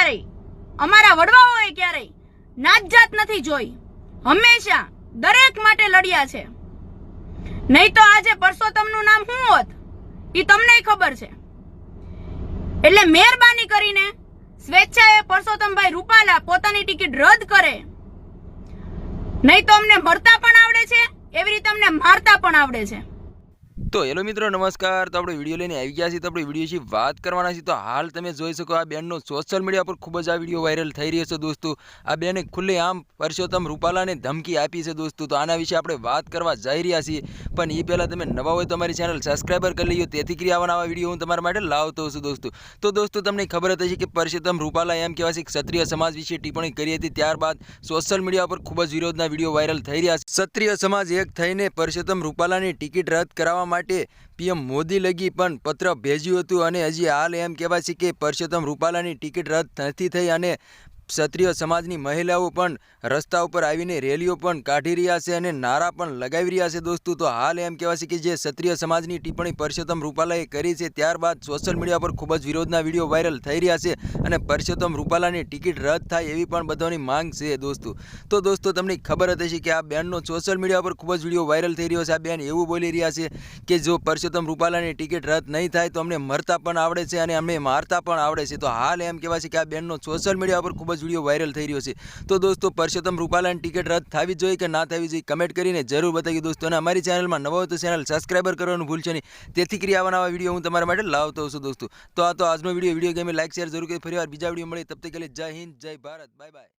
ક્યારેય અમારા વડવાઓએ ક્યારેય નાત જાત નથી જોઈ, હંમેશા દરેક માટે લડ્યા છે. નહીં તો આજે પરસોત્તમનું નામ શું હોત એ તમને ખબર છે. એટલે મહેરબાની કરીને સ્વેચ્છાએ પરસોત્તમભાઈ રૂપાલા પોતાની ટિકિટ રદ કરે. નહીં તો અમને મળતા પણ આવડે છે, એવી રીતે અમને મારતા પણ આવડે છે. તો હેલો મિત્રો નમસ્કાર. તો આપણે વિડીયો લઈને આવી ગયા છીએ. તો આપણે વિડીયો વિશે વાત કરવાના છીએ. તો હાલ તમે જોઈ શકો આ બેનનો સોશિયલ મીડિયા પર ખૂબ જ આ વિડીયો વાયરલ થઈ રહ્યો છે દોસ્તો. આ બેને ખુલ્લે આમ પરસોત્તમ રૂપાલાને ધમકી આપી છે દોસ્તો. તો આના વિશે આપણે વાત કરવા જઈ રહ્યા છીએ. પણ એ પહેલાં તમે નવા હોય તો અમારી ચેનલ સબસ્ક્રાઈબર કરી લઈએ, તેથી કરી આવા વિડીયો હું તમારા માટે લાવતો છું દોસ્તો. તો દોસ્તો તમને ખબર હતી કે પરસોત્તમ રૂપાલા એમ કહેવાય છે ક્ષત્રિય સમાજ વિશે ટિપ્પણી કરી હતી. ત્યારબાદ સોશિયલ મીડિયા પર ખૂબ જ વિરોધના વિડીયો વાયરલ થઈ રહ્યા છે. ક્ષત્રિય સમાજ એક થઈને પરસોત્તમ રૂપાલાની ટિકિટ રદ કરાવવા માટે પીએમ મોદી લગી પણ પત્ર ભેજ્યું હતું. અને હજી હાલ એમ કહેવાય છે કે પરસોત્તમ રૂપાલાની ટિકિટ રદ નથી થઈ અને ક્ષત્રિય સમાજની મહિલાઓ પણ રસ્તા ઉપર આવીને રેલીઓ પણ કાઢી રહ્યા છે અને નારા પણ લગાવી રહ્યા છે દોસ્તો. તો હાલ એમ કહેવાય છે કે જે ક્ષત્રિય સમાજની ટિપ્પણી પરસોત્તમ રૂપાલાએ કરી છે, ત્યારબાદ સોશિયલ મીડિયા પર ખૂબ જ વિરોધના વિડીયો વાયરલ થઈ રહ્યા છે અને પરસોત્તમ રૂપાલાની ટિકિટ રદ થાય એવી પણ બધાની માંગ છે દોસ્તો. તો દોસ્તો તમને ખબર હતી કે આ બેનનો સોશિયલ મીડિયા પર ખૂબ જ વિડીયો વાયરલ થઈ રહ્યો છે. આ બેન એવું બોલી રહ્યા છે કે જો પરસોત્તમ રૂપાલાની ટિકિટ રદ નહીં થાય તો અમને મરતા પણ આવડે છે અને અમને મારતા પણ આવડે છે. તો હાલ એમ કહેવાય છે કે આ બેનનો સોશિયલ મીડિયા પર ખૂબ જ વિડીયો વાયરલ થઈ રહ્યો છે. તો દોસ્તો પરસોત્તમ રૂપાલાની ટિકિટ રદ થવી જોઈએ કે ના થવી જોઈએ કમેન્ટ કરીને જરૂર બતાવી દોસ્તો. અને અમારી ચેનલમાં નવો હોય તો ચેનલ સબસ્ક્રાઈબર કરવાનું ભૂલશો નહીં, તેથી કરી આવા વિડીયો હું તમારા માટે લાવતો છું દોસ્તો. તો આ તો આજનો વિડીયો ગમે લાઈક શેર જરૂર કરી. ફરીવાર બીજા વિડીયો મળે તબ તક કે લીએ જય હિન્દ જય ભારત, બાય બાય.